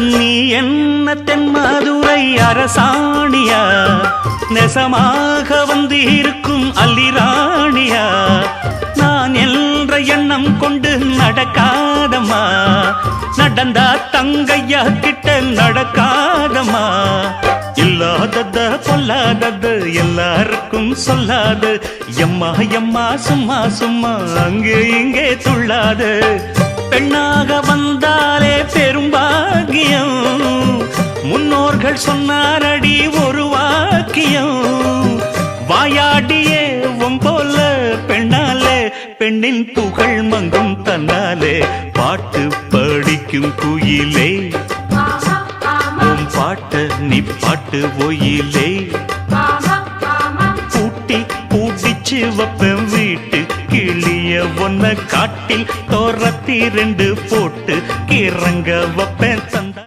நீ என்ன தென்மதுரை அரசாணியா, நெசமாக வந்து இருக்கும் அல்லிராணியா, நான் என்ற எண்ணம் கொண்டு நடக்காதம்மா, நடந்தா தங்கையா கிட்ட நடக்காதம்மா. இல்லாதத பொல்லாதது எல்லாருக்கும் சொல்லாது, எம்மா எம்மா சும்மா சும்மா அங்கே இங்கே துள்ளாது. பெண்ணாக வந்தாலே பெரும்பாகியம், முன்னோர்கள் சொன்னாரடி ஒரு வாக்கியம். வாயாடியே போல பெண்ணாலே பெண்ணின் புகழ் மங்கும் தன்னாலே. பாட்டு படிக்கும் குயிலே உன் பாட்ட நீ பாட்டு ஒயிலே. பூட்டி பூட்டிச்சு வப்பேன் வீட்டு கிளிய ஒன்ன காட்டில் தோரத்தி 2 போட்டு கிறங்க வப்பேன் தந்த